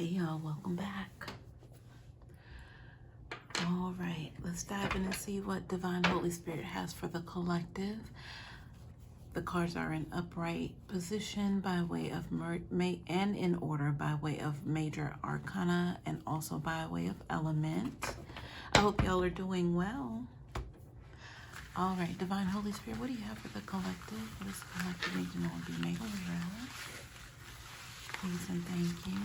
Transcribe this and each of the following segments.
Hey y'all, welcome back. All right, let's dive in and see what Divine Holy Spirit has for the collective. The cards are in upright position by way of and in order by way of major arcana and also by way of element. I hope y'all are doing well. All right, Divine Holy Spirit, what do you have for the collective? What does the collective need to know and be made aware of? Please and thank you.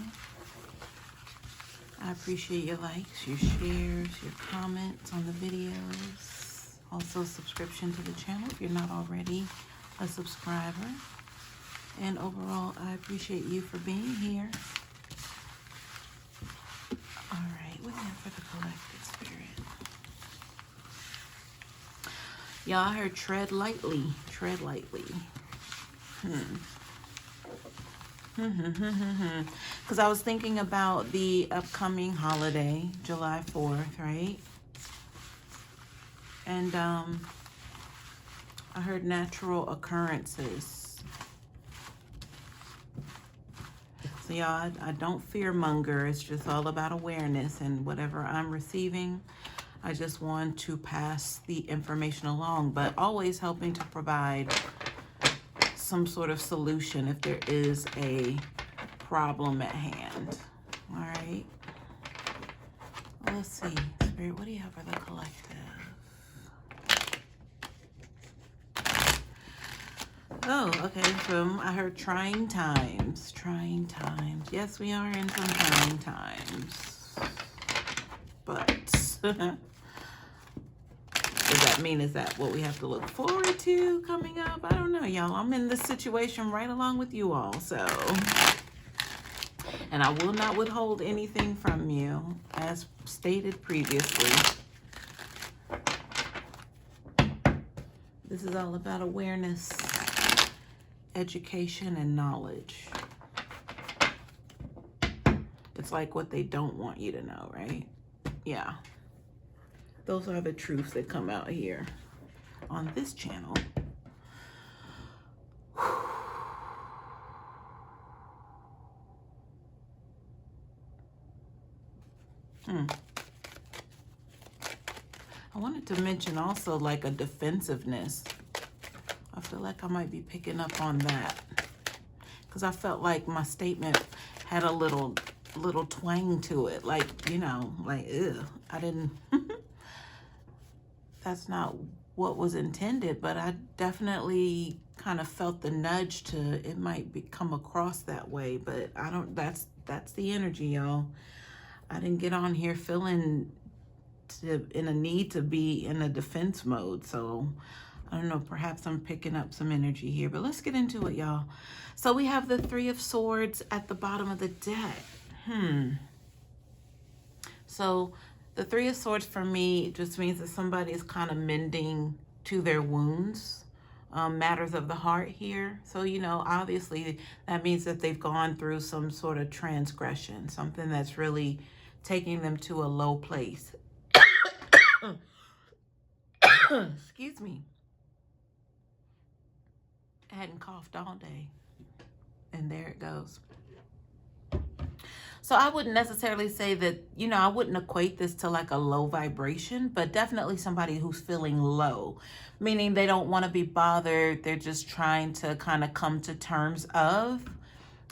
I appreciate your likes, your shares, your comments on the videos. Also, subscription to the channel if you're not already a subscriber. And overall, I appreciate you for being here. All right, what do you have for the collective spirit? Y'all, I heard tread lightly. Tread lightly. Because I was thinking about the upcoming holiday, July 4th, right? And I heard natural occurrences. So y'all, I don't fear monger. It's just all about awareness, and whatever I'm receiving, I just want to pass the information along, but always helping to provide some sort of solution if there is a problem at hand. All right. Well, let's see. Spirit, what do you have for the collective? Oh, okay. So I heard trying times. Trying times. Yes, we are in some trying times. But does that mean, is that what we have to look forward to coming up? I don't know, y'all. I'm in this situation right along with you all, so. And I will not withhold anything from you, as stated previously. This is all about awareness, education, and knowledge. It's like what they don't want you to know, right? Yeah. Those are the truths that come out here on this channel. I wanted to mention also like a defensiveness. I feel like I might be picking up on that, because I felt like my statement had a little twang to it, like, you know, like, ew, I didn't, that's not what was intended, but I definitely kind of felt the nudge to, it might come across that way, but I don't, that's the energy, y'all. I didn't get on here feeling in a need to be in a defense mode, so I don't know, perhaps I'm picking up some energy here, but let's get into it, y'all. So we have the Three of Swords at the bottom of the deck. So the Three of Swords for me just means that somebody is kind of mending to their wounds, matters of the heart here. So, you know, obviously that means that they've gone through some sort of transgression, something that's really taking them to a low place. Excuse me. I hadn't coughed all day, and there it goes. So I wouldn't necessarily say that, you know, I wouldn't equate this to like a low vibration, but definitely somebody who's feeling low, meaning they don't want to be bothered. They're just trying to kind of come to terms of,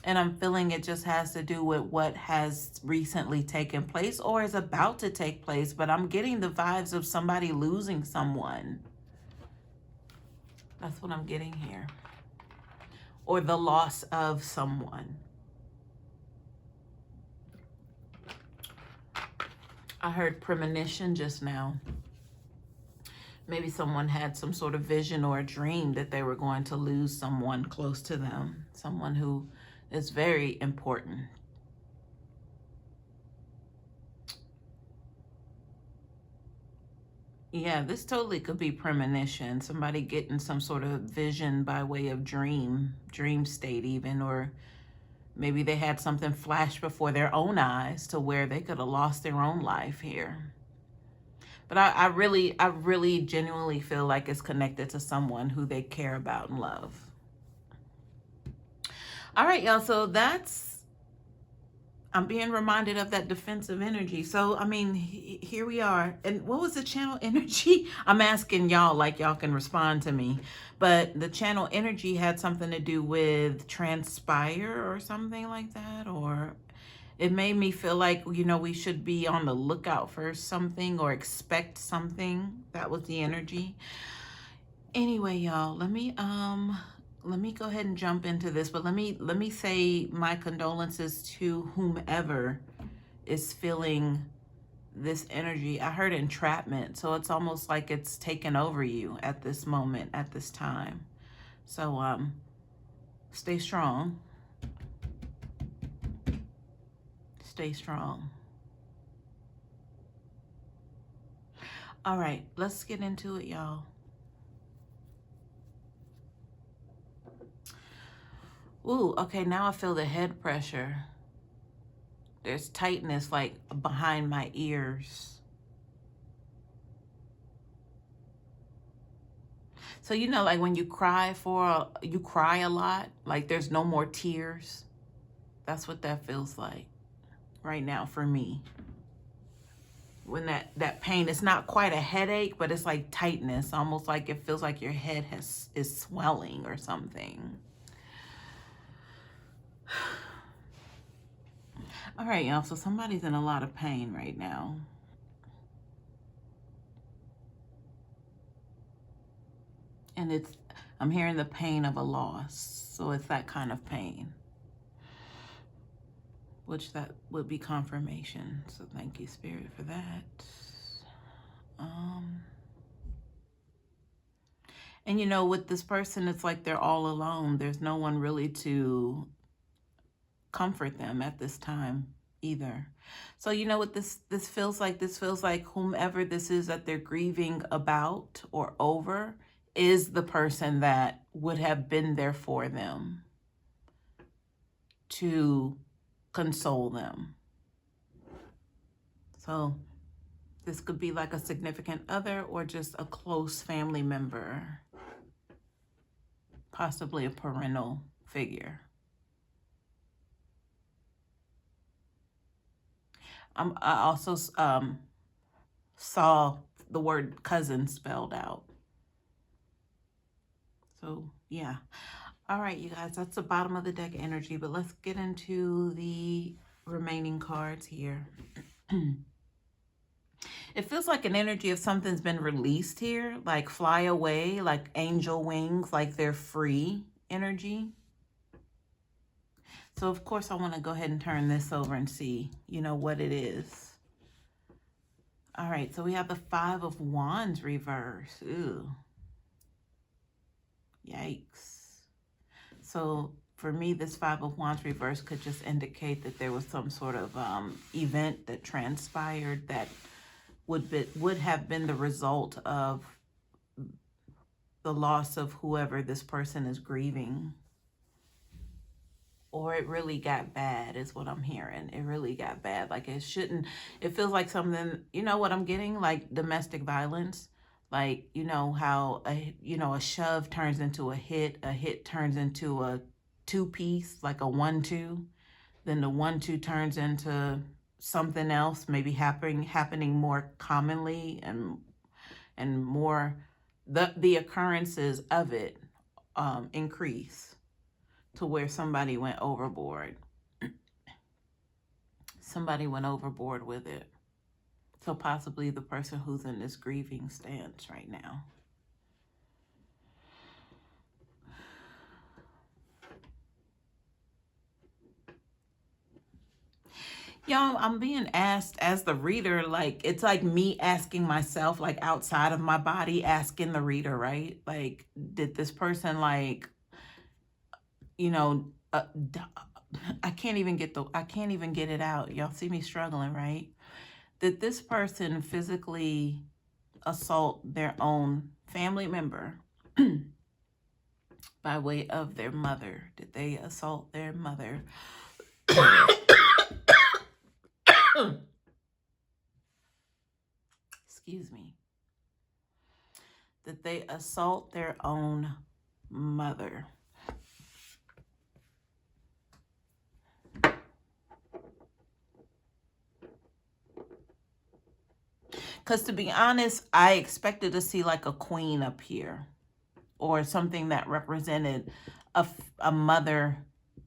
and I'm feeling it just has to do with what has recently taken place or is about to take place, but I'm getting the vibes of somebody losing someone. That's what I'm getting here. Or the loss of someone. I heard premonition just now. Maybe someone had some sort of vision or a dream that they were going to lose someone close to them, someone who is very important. Yeah, this totally could be premonition. Somebody getting some sort of vision by way of dream state even, or maybe they had something flash before their own eyes to where they could have lost their own life here. But I really genuinely feel like it's connected to someone who they care about and love. All right, y'all, so that's I'm being reminded of that defensive energy. So, I mean, here we are. And what was the channel energy? I'm asking y'all like y'all can respond to me. But the channel energy had something to do with transpire or something like that. Or it made me feel like, you know, we should be on the lookout for something or expect something. That was the energy. Anyway, y'all, let me go ahead and jump into this, but let me say my condolences to whomever is feeling this energy. I heard entrapment, so it's almost like it's taken over you at this moment, at this time. So stay strong. Stay strong. All right, let's get into it, y'all. Ooh, okay, now I feel the head pressure. There's tightness like behind my ears. So, you know, like when you cry you cry a lot, like there's no more tears. That's what that feels like right now for me. When that pain, it's not quite a headache, but it's like tightness, almost like it feels like your head is swelling or something. All right, y'all, so somebody's in a lot of pain right now. And I'm hearing the pain of a loss. So it's that kind of pain, which that would be confirmation. So thank you, Spirit, for that. And you know, with this person, it's like they're all alone. There's no one really to comfort them at this time either. So you know what this feels like? This feels like whomever this is that they're grieving about or over is the person that would have been there for them to console them. So this could be like a significant other or just a close family member, possibly a parental figure. I also saw the word cousin spelled out. So yeah. All right, you guys, that's the bottom of the deck energy, but let's get into the remaining cards here. It feels like an energy of something's been released here, like fly away, like angel wings, like they're free energy. So of course I want to go ahead and turn this over and see, you know, what it is. All right, so we have the Five of Wands reverse. Ooh. Yikes. So for me, this Five of Wands reverse could just indicate that there was some sort of event that transpired that would have been the result of the loss of whoever this person is grieving. Or it really got bad is what I'm hearing. It really got bad. Like it shouldn't, it feels like something, you know what I'm getting? Like domestic violence. Like, you know how, a shove turns into a hit turns into a two-piece, like a 1-2. Then the 1-2 turns into something else, maybe happening more commonly and more, the occurrences of it increase to where somebody went overboard. Somebody went overboard with it. So possibly the person who's in this grieving stance right now. Y'all, I'm being asked as the reader, like, it's like me asking myself, like, outside of my body, asking the reader, right? Like, did this person, like, you know, I can't even get it out. Y'all see me struggling, right? Did this person physically assault their own family member by way of their mother? Did they assault their mother? Excuse me. Did they assault their own mother? Because to be honest, I expected to see like a queen up here or something that represented a mother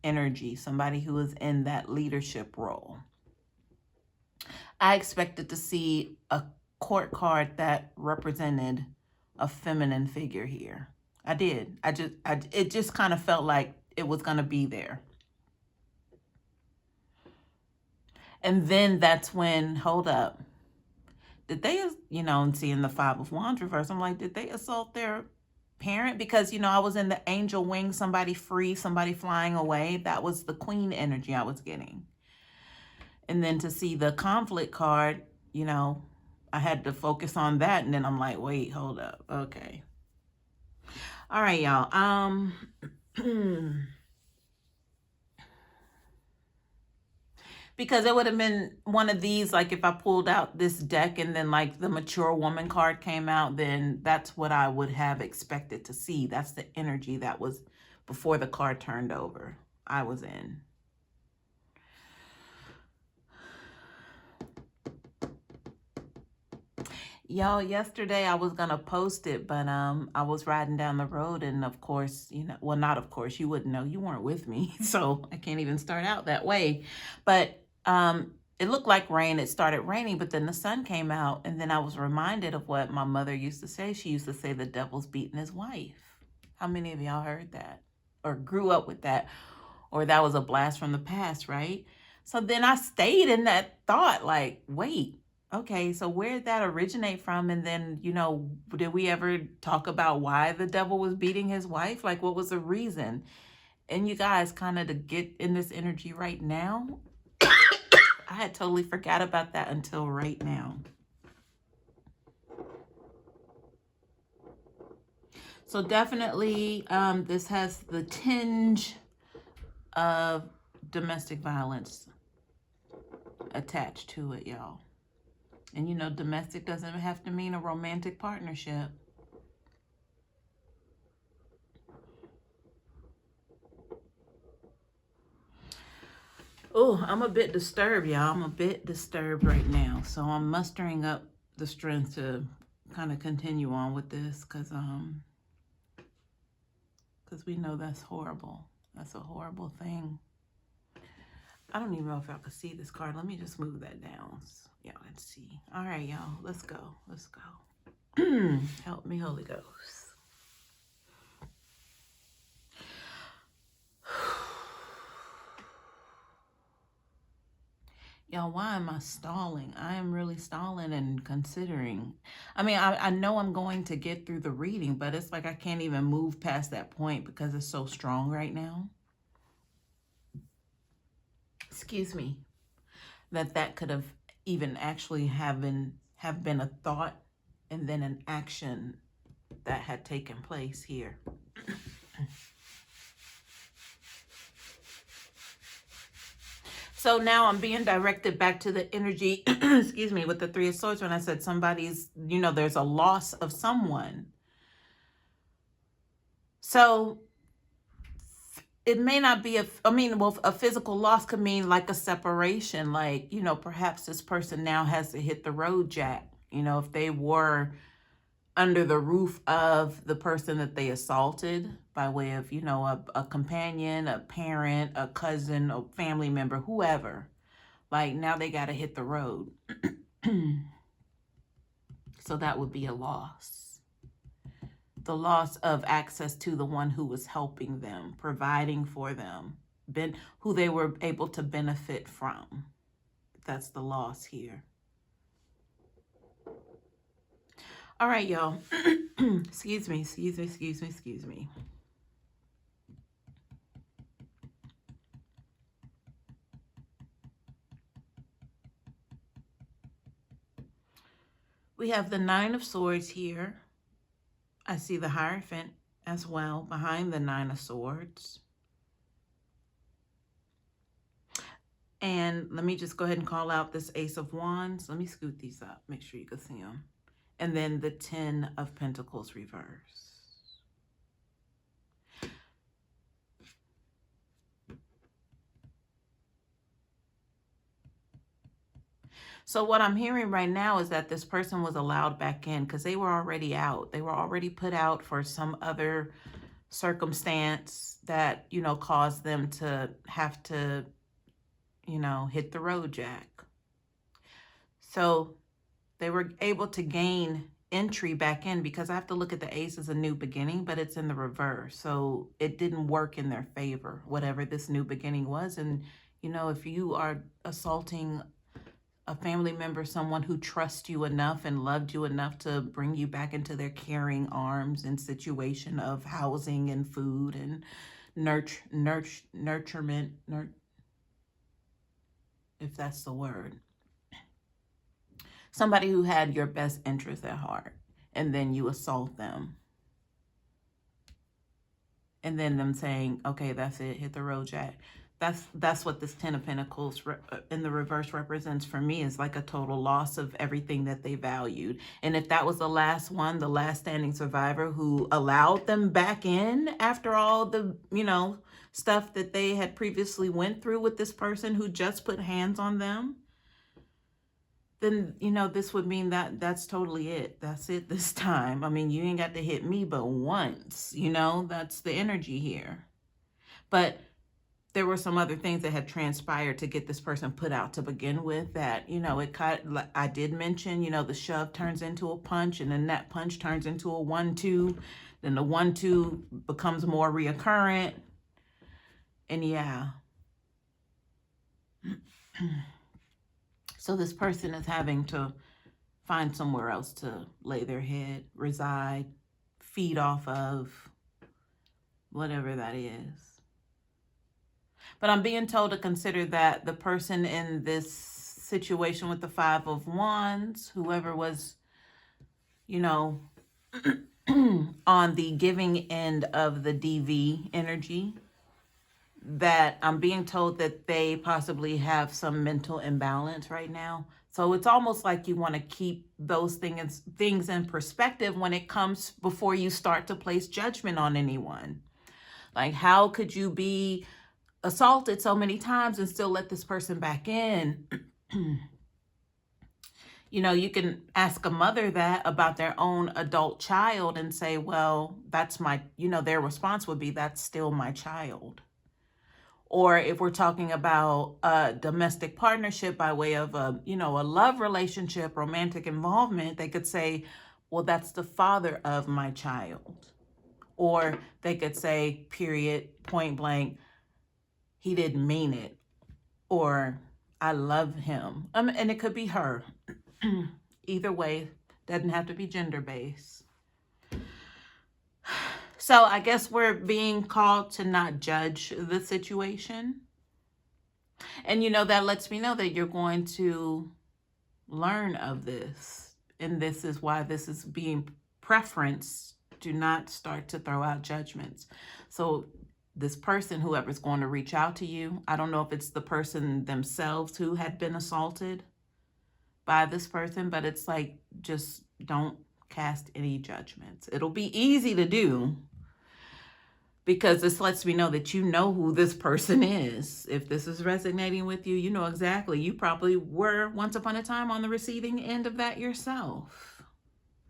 energy, somebody who is in that leadership role. I expected to see a court card that represented a feminine figure here. I did. It just kind of felt like it was going to be there. And then that's when, hold up, did they, and seeing the Five of Wands reverse, I'm like, did they assault their parent? Because, I was in the angel wing, somebody free, somebody flying away. That was the queen energy I was getting. And then to see the conflict card, I had to focus on that. And then I'm like, wait, hold up. Okay. All right, y'all. Because it would have been one of these, like if I pulled out this deck and then like the mature woman card came out, then that's what I would have expected to see. That's the energy that was before the card turned over. I was in. Y'all, yesterday I was gonna post it, but I was riding down the road, and of course, well, not of course, you wouldn't know, you weren't with me, so I can't even start out that way. But it looked like rain. It started raining, but then the sun came out, and then I was reminded of what my mother used to say. She used to say the devil's beating his wife. How many of y'all heard that or grew up with that, or that was a blast from the past, right? So then I stayed in that thought, like, wait, okay, so where did that originate from? And then, did we ever talk about why the devil was beating his wife? Like, what was the reason? And you guys, kind of to get in this energy right now, I had totally forgot about that until right now. So definitely, this has the tinge of domestic violence attached to it, y'all. And domestic doesn't have to mean a romantic partnership. Oh, I'm a bit disturbed, y'all. I'm a bit disturbed right now. So I'm mustering up the strength to kind of continue on with this because we know that's horrible. That's a horrible thing. I don't even know if y'all can see this card. Let me just move that down. Y'all can see. All right, y'all. Let's go. Let's go. Help me, Holy Ghost. Y'all, why am I stalling? I am really stalling and considering. I mean, I know I'm going to get through the reading, but it's like I can't even move past that point because it's so strong right now. Excuse me. That could have even actually have been a thought and then an action that had taken place here. So now I'm being directed back to the energy, excuse me, with the Three of Swords when I said somebody's, there's a loss of someone. So it may not be a physical loss could mean like a separation, like, perhaps this person now has to hit the road jack. If they were under the roof of the person that they assaulted by way of, a companion, a parent, a cousin, a family member, whoever, like now they got to hit the road. So that would be a loss. The loss of access to the one who was helping them, providing for them, who they were able to benefit from. That's the loss here. All right, y'all. Excuse me. We have the Nine of Swords here. I see the Hierophant as well behind the Nine of Swords. And let me just go ahead and call out this Ace of Wands. Let me scoot these up, make sure you can see them. And then the Ten of Pentacles reverse. So what I'm hearing right now is that this person was allowed back in because they were already out. They were already put out for some other circumstance that, caused them to have to, hit the road jack. So they were able to gain entry back in because I have to look at the ace as a new beginning, but it's in the reverse. So it didn't work in their favor, whatever this new beginning was. And, if you are assaulting a family member, someone who trusts you enough and loved you enough to bring you back into their caring arms and situation of housing and food and nurturement, if that's the word. Somebody who had your best interest at heart, and then you assault them. And then them saying, okay, that's it, hit the road, Jack. That's what this 10 of Pentacles in the reverse represents for me, is like a total loss of everything that they valued. And if that was the last one, the last standing survivor who allowed them back in after all the, stuff that they had previously went through with this person who just put hands on them, then, this would mean that that's totally it. That's it this time. I mean, you ain't got to hit me but once, that's the energy here. But there were some other things that had transpired to get this person put out to begin with that, I did mention, the shove turns into a punch, and then that punch turns into a 1-2. Then the 1-2 becomes more reoccurrent. And yeah. So this person is having to find somewhere else to lay their head, reside, feed off of, whatever that is. But I'm being told to consider that the person in this situation with the 5 of Wands, whoever was, on the giving end of the DV energy, that I'm being told that they possibly have some mental imbalance right now. So it's almost like you want to keep those things in perspective when it comes before you start to place judgment on anyone. Like, how could you be assaulted so many times and still let this person back in? You can ask a mother that about their own adult child and say, well, that's my, their response would be, that's still my child. Or if we're talking about a domestic partnership by way of a love relationship, romantic involvement, they could say, well, that's the father of my child. Or they could say, period, point blank, he didn't mean it. Or I love him. And it could be her. Either way, doesn't have to be gender-based. So I guess we're being called to not judge the situation. And, that lets me know that you're going to learn of this. And this is why this is being preferenced. Do not start to throw out judgments. So this person, whoever's going to reach out to you, I don't know if it's the person themselves who had been assaulted by this person, but it's like, just don't cast any judgments. It'll be easy to do, because this lets me know that you know who this person is. If this is resonating with you, you know exactly. You probably were once upon a time on the receiving end of that yourself.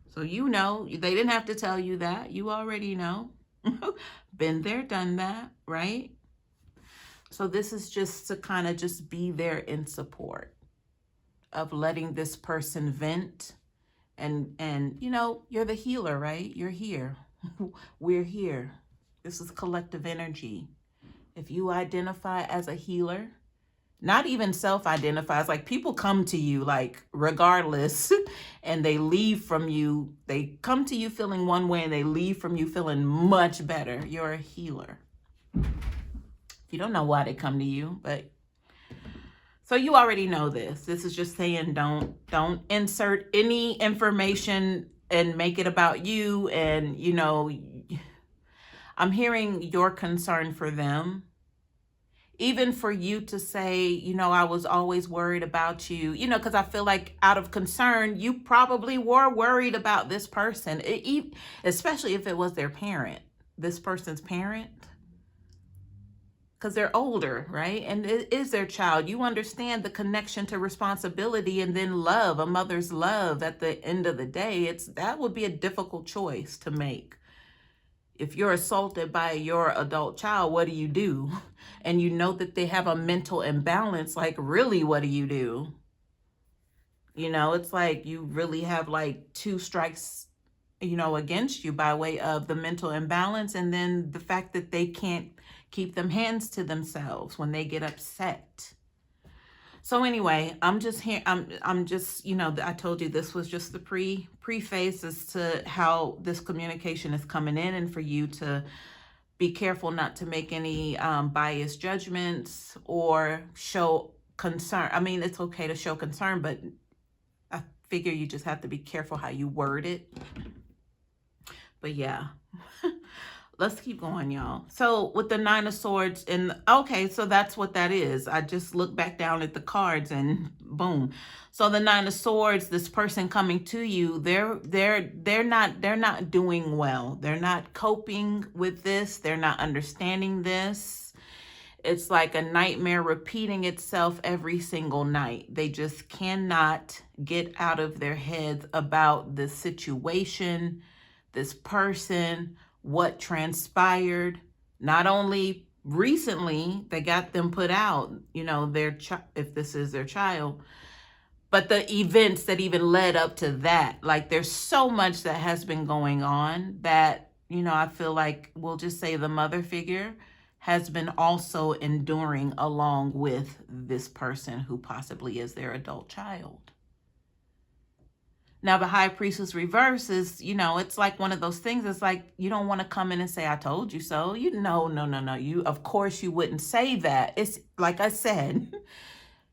So they didn't have to tell you that. You already know. Been there, done that, right? So this is just to kind of just be there in support of letting this person vent. And you're the healer, right? You're here. We're here. This is collective energy. If you identify as a healer, not even self-identifies, like people come to you like regardless, and they leave from you. They come to you feeling one way and they leave from you feeling much better. You're a healer. You don't know why they come to you, but so you already know this. This is just saying don't insert any information and make it about you. And, I'm hearing your concern for them. Even for you to say, I was always worried about you, because I feel like out of concern, you probably were worried about this person, especially if it was their parent, this person's parent. because they're older, right? And it is their child. You understand the connection to responsibility and then love, a mother's love at the end of the day. That would be a difficult choice to make. If you're assaulted by your adult child, what do you do? And you know that they have a mental imbalance, like really, what do you do? You know, it's like you really have like two strikes, you know, against you by way of the mental imbalance and then the fact that they can't keep them hands to themselves when they get upset. So anyway, I'm just here. I'm just, you know, I told you this was just the preface as to how this communication is coming in, and for you to be careful not to make any biased judgments or show concern. I mean, it's okay to show concern, but I figure you just have to be careful how you word it. But yeah. Let's keep going, y'all. So with the Nine of Swords, and okay, so that's what that is. I just look back down at the cards and boom. So the Nine of Swords, this person coming to you, they're not doing well. They're not coping with this. They're not understanding this. It's like a nightmare repeating itself every single night. They just cannot get out of their heads about this situation, this person, what transpired. Not only recently they got them put out, you know, if this is their child, but the events that even led up to that. Like there's so much that has been going on that, you know, I feel like we'll just say the mother figure has been also enduring along with this person who possibly is their adult child. Now, the High Priestess reverse is, you know, it's like one of those things. It's like, you don't want to come in and say, I told you so. You know, no. You, of course, you wouldn't say that. It's like I said,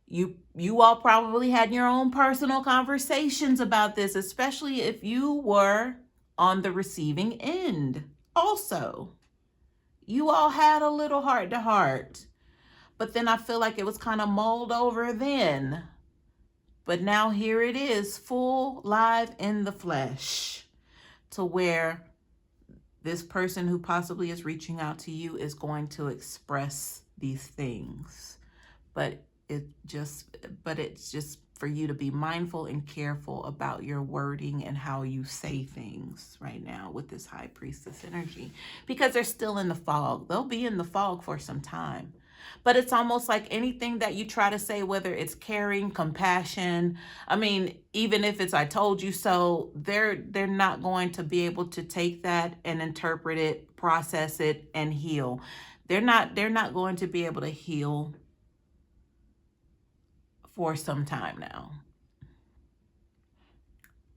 you all probably had your own personal conversations about this, especially if you were on the receiving end. Also, you all had a little heart to heart, but then I feel like it was kind of mulled over then. But now here it is, full live in the flesh, to where this person who possibly is reaching out to you is going to express these things. But it's just for you to be mindful and careful about your wording and how you say things right now with this High Priestess energy, because they're still in the fog. They'll be in the fog for some time. But it's almost like anything that you try to say, whether it's caring, compassion, I mean, even if it's I told you so, they're not going to be able to take that and interpret it, process it, and heal. They're not going to be able to heal for some time now.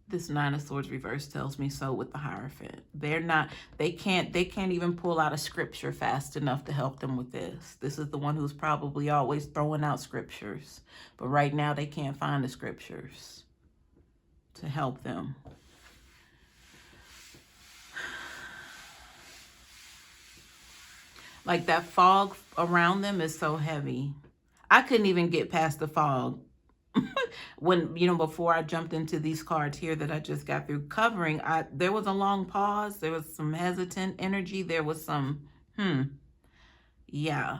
This Nine of Swords reverse tells me so with the Hierophant. They can't even pull out a scripture fast enough to help them with this. This is the one who's probably always throwing out scriptures. But right now they can't find the scriptures to help them. Like that fog around them is so heavy. I couldn't even get past the fog. When, you know, before I jumped into these cards here that I just got through covering, there was a long pause. There was some hesitant energy. There was some, yeah,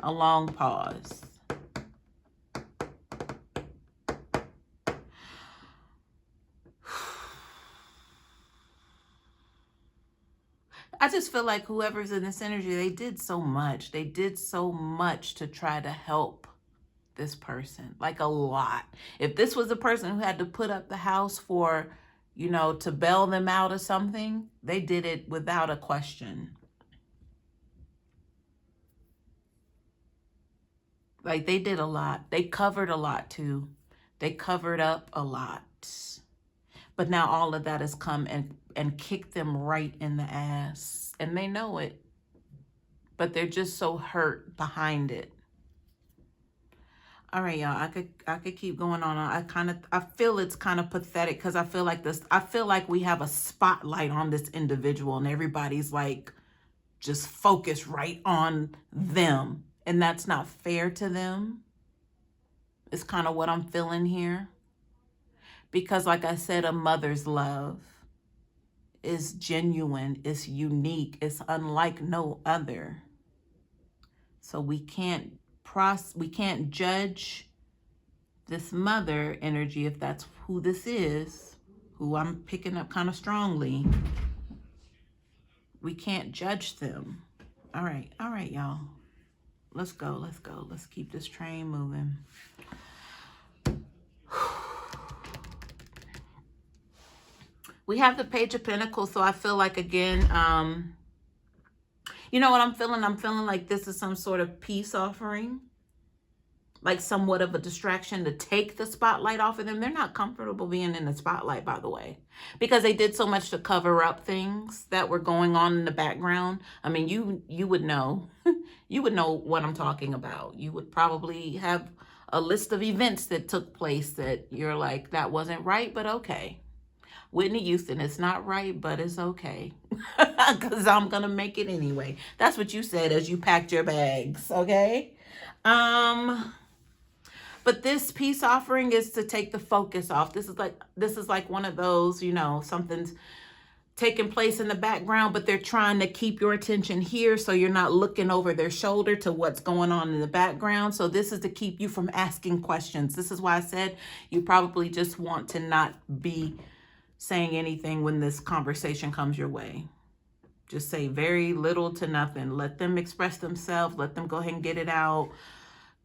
a long pause. I just feel like whoever's in this energy, they did so much. They did so much to try to help this person, like a lot. If this was a person who had to put up the house for, you know, to bail them out of something, they did it without a question. Like they did a lot. They covered a lot too. They covered up a lot. But now all of that has come and kicked them right in the ass. And they know it. But they're just so hurt behind it. All right, y'all, I could keep going on. I feel it's kind of pathetic because I feel like we have a spotlight on this individual and everybody's like just focused right on them. And that's not fair to them. It's kind of what I'm feeling here. Because like I said, a mother's love is genuine, it's unique, it's unlike no other. So we can't judge this mother energy, if that's who this is, who I'm picking up kind of strongly. We can't judge them. All right, y'all. Let's go. Let's keep this train moving. We have the Page of Pentacles, so I feel like, again, you know what I'm feeling? I'm feeling like this is some sort of peace offering, like somewhat of a distraction to take the spotlight off of them. They're not comfortable being in the spotlight, by the way, because they did so much to cover up things that were going on in the background. I mean, you would know. You would know what I'm talking about. You would probably have a list of events that took place that you're like, that wasn't right, but okay. Whitney Houston, it's not right, but it's okay. Because I'm going to make it anyway. That's what you said as you packed your bags, okay? But this peace offering is to take the focus off. This is like one of those, you know, something's taking place in the background, but they're trying to keep your attention here so you're not looking over their shoulder to what's going on in the background. So this is to keep you from asking questions. This is why I said you probably just want to not be saying anything when this conversation comes your way. Just say very little to nothing. Let them express themselves. Let them go ahead and get it out.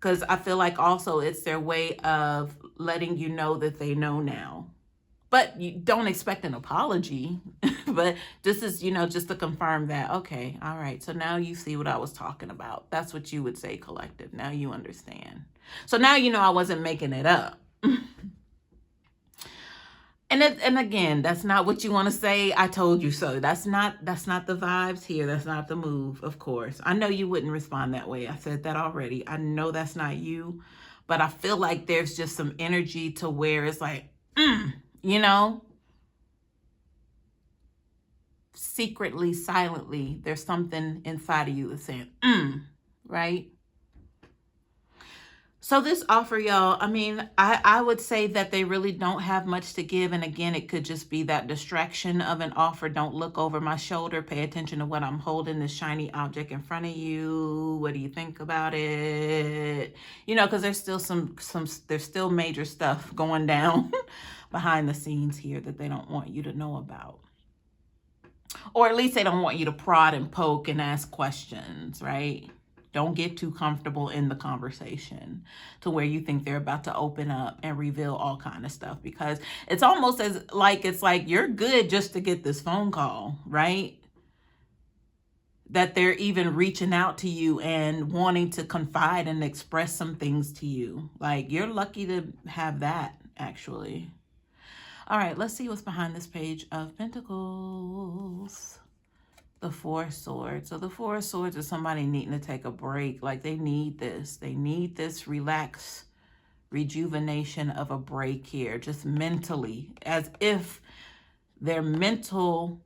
Because I feel like also it's their way of letting you know that they know now. But you don't expect an apology. But this is, you know, just to confirm that, okay, all right, so now you see what I was talking about. That's what you would say, collective. Now you understand. So now you know I wasn't making it up. And again, that's not what you want to say. I told you so. That's not the vibes here. That's not the move, of course. I know you wouldn't respond that way. I said that already. I know that's not you, but I feel like there's just some energy to where it's like, you know, secretly, silently, there's something inside of you that's saying, right? So this offer, y'all, I mean, I would say that they really don't have much to give. And again, it could just be that distraction of an offer. Don't look over my shoulder. Pay attention to what I'm holding, this shiny object in front of you. What do you think about it? You know, because there's still there's still major stuff going down behind the scenes here that they don't want you to know about. Or at least they don't want you to prod and poke and ask questions, right? Don't get too comfortable in the conversation to where you think they're about to open up and reveal all kind of stuff, because it's almost as like, it's like you're good just to get this phone call, right? That they're even reaching out to you and wanting to confide and express some things to you. Like, you're lucky to have that, actually. All right, let's see what's behind this Page of Pentacles. The Four of Swords. So the Four of Swords is somebody needing to take a break. Like, they need this. They need this relax, rejuvenation of a break here, just mentally, as if their mental,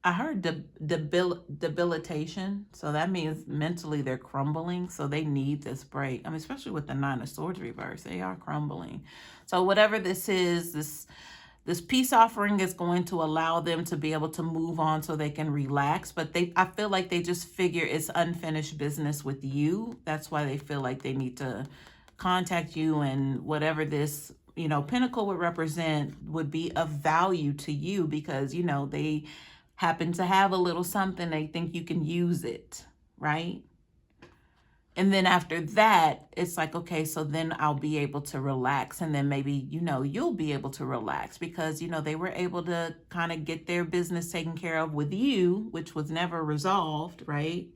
I heard debilitation. So that means mentally they're crumbling. So they need this break. I mean, especially with the Nine of Swords reverse, they are crumbling. So whatever this is, this peace offering is going to allow them to be able to move on so they can relax. But I feel like they just figure it's unfinished business with you. That's why they feel like they need to contact you, and whatever this, you know, pentacle would represent would be of value to you, because, you know, they happen to have a little something. They think you can use it, right? And then after that, it's like, okay, so then I'll be able to relax. And then maybe, you know, you'll be able to relax because, you know, they were able to kind of get their business taken care of with you, which was never resolved, right?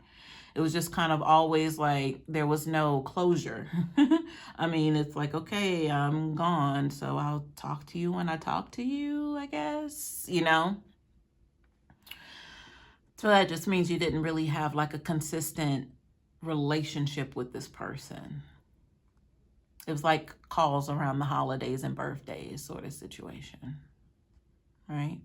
It was just kind of always like there was no closure. I mean, it's like, okay, I'm gone, so I'll talk to you when I talk to you, I guess, you know? So that just means you didn't really have like a consistent relationship with this person. It was like calls around the holidays and birthdays sort of situation, right?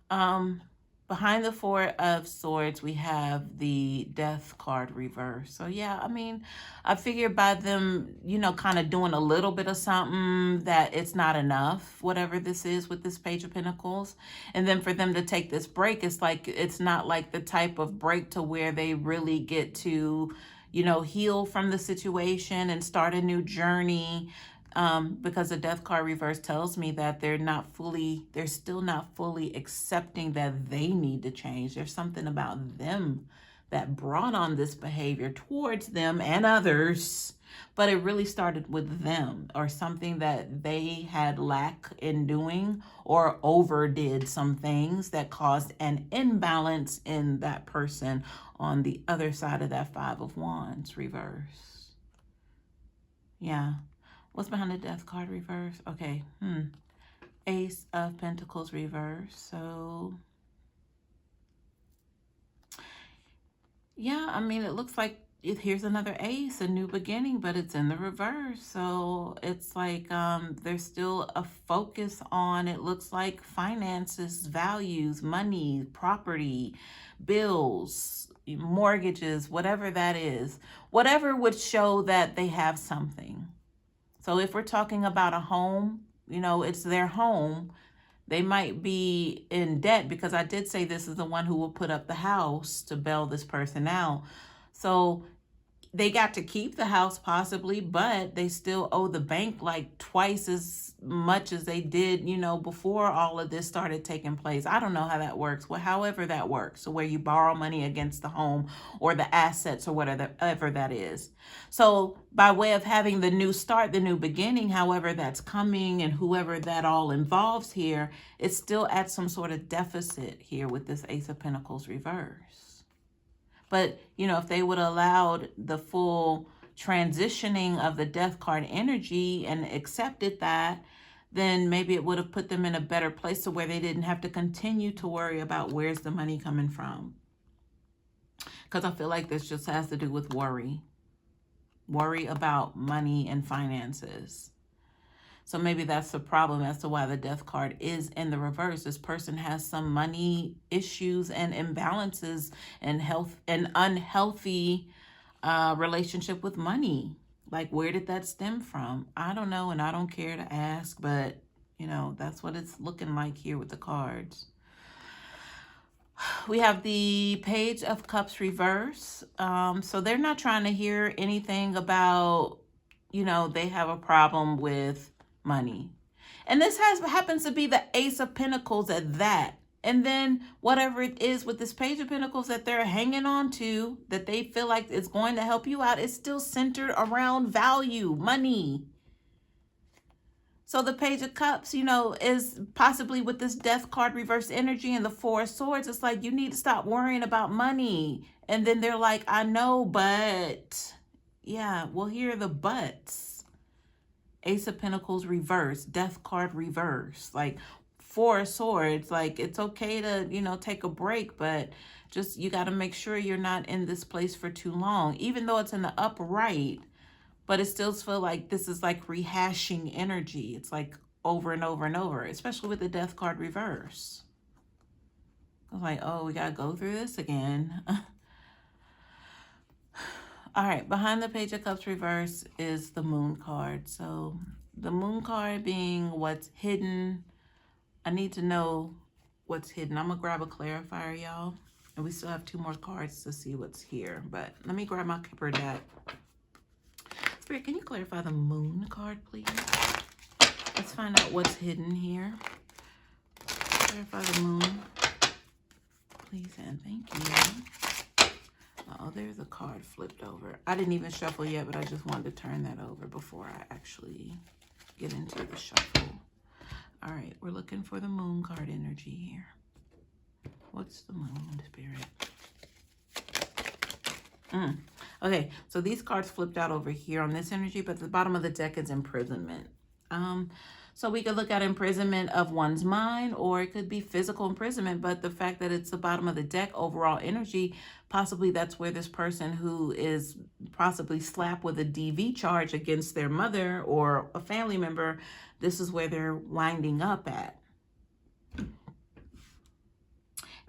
But behind the Four of Swords, we have the Death card reverse. So yeah, I mean, I figured by them, you know, kind of doing a little bit of something, that it's not enough, whatever this is with this Page of Pentacles. And then for them to take this break, it's like, it's not like the type of break to where they really get to, you know, heal from the situation and start a new journey. Because the Death card reverse tells me that they're still not fully accepting that they need to change. There's something about them that brought on this behavior towards them and others, but it really started with them, or something that they had lack in doing, or overdid some things that caused an imbalance in that person on the other side of that Five of Wands reverse. Yeah. What's behind the Death card reverse? Okay. Ace of Pentacles reverse. So, yeah, I mean, it looks like here's another ace, a new beginning, but it's in the reverse. So it's like there's still a focus on, it looks like, finances, values, money, property, bills, mortgages, whatever that is. Whatever would show that they have something. So if we're talking about a home, you know, it's their home. They might be in debt, because I did say this is the one who will put up the house to bail this person out. So they got to keep the house possibly, but they still owe the bank like twice as much as they did, you know, before all of this started taking place. I don't know how that works. Well, however that works. So where you borrow money against the home or the assets or whatever that is. So by way of having the new start, the new beginning, however that's coming, and whoever that all involves here, it's still at some sort of deficit here with this Ace of Pentacles reverse. But, you know, if they would have allowed the full transitioning of the Death card energy and accepted that, then maybe it would have put them in a better place to where they didn't have to continue to worry about where's the money coming from. Because I feel like this just has to do with worry. Worry about money and finances. So maybe that's the problem as to why the Death card is in the reverse. This person has some money issues and imbalances and unhealthy relationship with money. Like, where did that stem from? I don't know, and I don't care to ask, but, you know, that's what it's looking like here with the cards. We have the Page of Cups reverse. So they're not trying to hear anything about, you know, they have a problem with money. And this happens to be the Ace of Pentacles at that. And then whatever it is with this Page of Pentacles that they're hanging on to, that they feel like it's going to help you out, is still centered around value, money. So the Page of Cups, you know, is possibly with this Death card reverse energy and the Four of Swords. It's like, you need to stop worrying about money. And then they're like, I know, but yeah, well, here are the buts. Ace of Pentacles reverse, Death card reverse, like Four of Swords. Like, it's okay to, you know, take a break, but just, you got to make sure you're not in this place for too long, even though it's in the upright. But it still feels like this is like rehashing energy. It's like over and over and over, especially with the Death card reverse. I was like, oh, we got to go through this again. All right, behind the Page of Cups reverse is the Moon card. So the Moon card being what's hidden. I need to know what's hidden. I'm going to grab a clarifier, y'all. And we still have 2 more cards to see what's here. But let me grab my Kipper deck. Spirit, can you clarify the Moon card, please? Let's find out what's hidden here. Clarify the Moon, please, and thank you. Oh, there's a card flipped over. I didn't even shuffle yet, but I just wanted to turn that over before I actually get into the shuffle. All right, we're looking for the Moon card energy here. What's the Moon, Spirit? Okay, so these cards flipped out over here on this energy, but the bottom of the deck is imprisonment. So we could look at imprisonment of one's mind, or it could be physical imprisonment, but the fact that it's the bottom of the deck, overall energy, possibly that's where this person who is possibly slapped with a DV charge against their mother or a family member, this is where they're winding up at.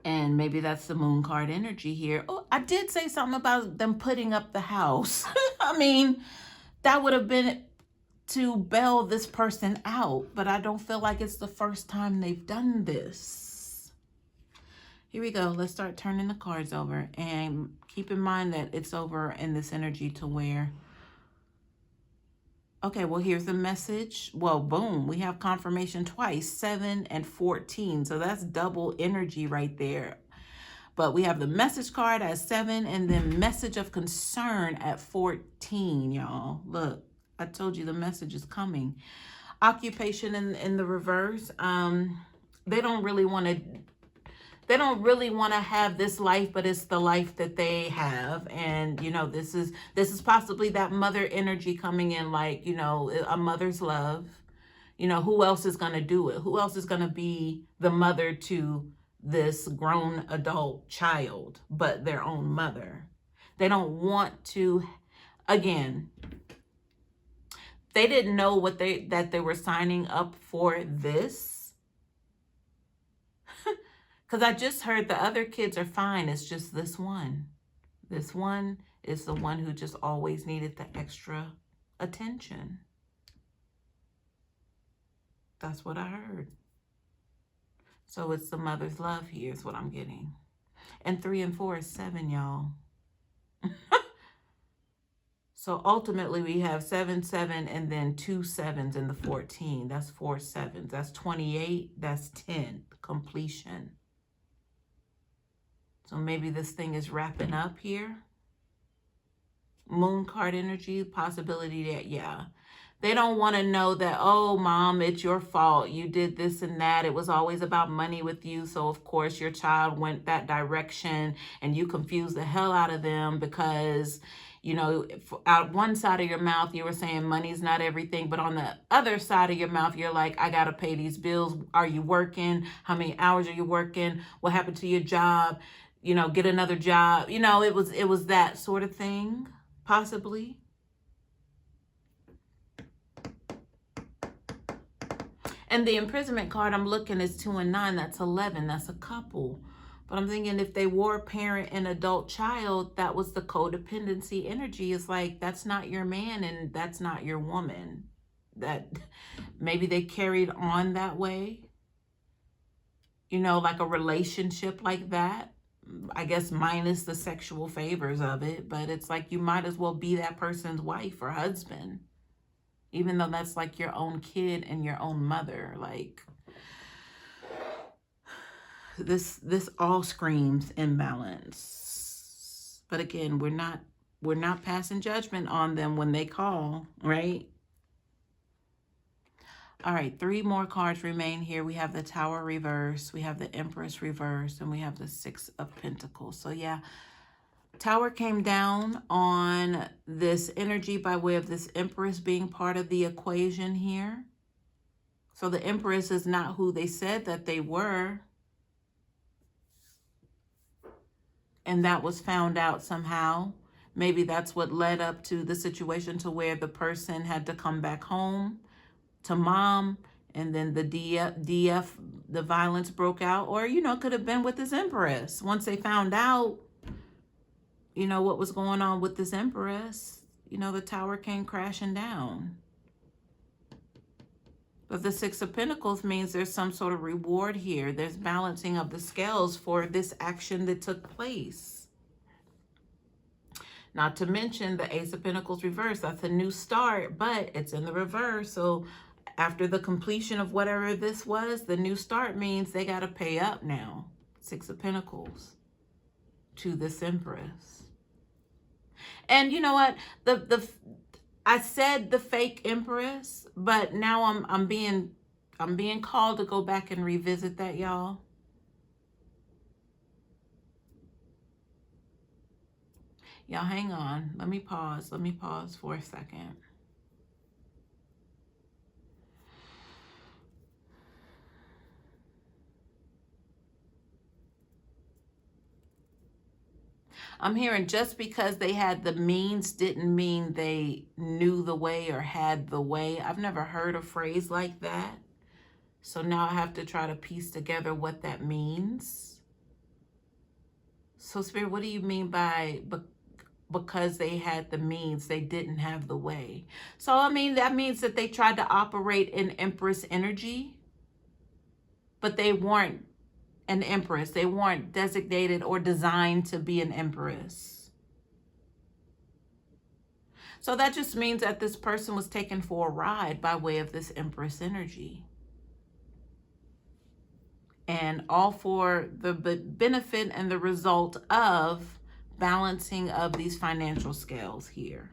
And maybe that's the moon card energy here. Oh, I did say something about them putting up the house. I mean, that would have been to bail this person out, but I don't feel like it's the first time they've done this. Here we go. Let's start turning the cards over, and keep in mind that it's over in this energy to where, okay, well, here's the message. Well, boom, we have confirmation twice, 7 and 14. So that's double energy right there. But we have the message card at 7 and then message of concern at 14, y'all. Look, I told you the message is coming. Occupation in the reverse. They don't really want to have this life, but it's the life that they have. And you know, this is possibly that mother energy coming in, like, you know, a mother's love. You know, who else is going to do it? Who else is going to be the mother to this grown adult child but their own mother? They don't want to, again, they didn't know that they were signing up for this. Because I just heard the other kids are fine. It's just this one. This one is the one who just always needed the extra attention. That's what I heard. So it's the mother's love here is what I'm getting. And 3 and 4 is 7, y'all. So ultimately we have 7, 7, and then 2 7s in the 14. That's 4 7s. That's 28. That's 10. Completion. So maybe this thing is wrapping up here. Moon card energy, possibility that, yeah. They don't want to know that, oh, mom, it's your fault. You did this and that. It was always about money with you. So, of course, your child went that direction and you confused the hell out of them because, you know, out one side of your mouth, you were saying money's not everything. But on the other side of your mouth, you're like, I got to pay these bills. Are you working? How many hours are you working? What happened to your job? You know, get another job. You know, it was that sort of thing, possibly. And the imprisonment card I'm looking is 2 and 9. That's 11. That's a couple. But I'm thinking if they were a parent and adult child, that was the codependency energy. It's like, that's not your man and that's not your woman. That maybe they carried on that way. You know, like a relationship like that. I guess minus the sexual favors of it. But it's like you might as well be that person's wife or husband. Even though that's like your own kid and your own mother. Like, this all screams imbalance. But again, we're not passing judgment on them when they call, right? All right, 3 more cards remain here. We have the Tower reverse, we have the Empress reverse, and we have the 6 of Pentacles. So yeah, Tower came down on this energy by way of this Empress being part of the equation here. So the Empress is not who they said that they were. And that was found out somehow. Maybe that's what led up to the situation to where the person had to come back home to mom. And then the DF, the violence broke out. Or, you know, could have been with this Empress. Once they found out, you know, what was going on with this Empress, you know, the Tower came crashing down. But the 6 of Pentacles means there's some sort of reward here. There's balancing of the scales for this action that took place. Not to mention the Ace of Pentacles reverse. That's a new start, but it's in the reverse. So after the completion of whatever this was, the new start means they got to pay up now. 6 of Pentacles to this Empress. And you know what? I said the fake Empress, but now I'm being called to go back and revisit that, y'all. Y'all hang on. Let me pause. Let me pause for a second. I'm hearing just because they had the means didn't mean they knew the way or had the way. I've never heard a phrase like that. So now I have to try to piece together what that means. So Spirit, what do you mean by because they had the means, they didn't have the way? So I mean, that means that they tried to operate in Empress energy, but they weren't an Empress. They weren't designated or designed to be an Empress. So that just means that this person was taken for a ride by way of this Empress energy. And all for the benefit and the result of balancing of these financial scales here.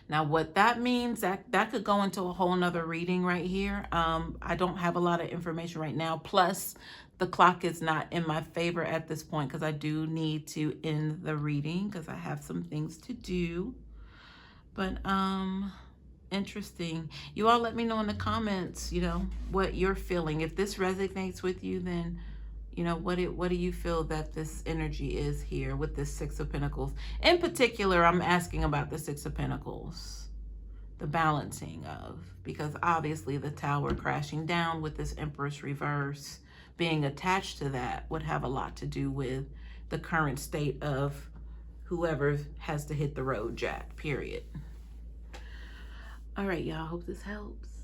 Now, what that means, that could go into a whole nother reading right here. I don't have a lot of information right now. Plus, the clock is not in my favor at this point because I do need to end the reading because I have some things to do. But interesting. You all let me know in the comments, what you're feeling. If this resonates with you, then what do you feel that this energy is here with this Six of Pentacles? In particular, I'm asking about the Six of Pentacles, the balancing of, because obviously the Tower crashing down with this Empress reverse being attached to that would have a lot to do with the current state of whoever has to hit the road jack, period. All right, y'all, hope this helps.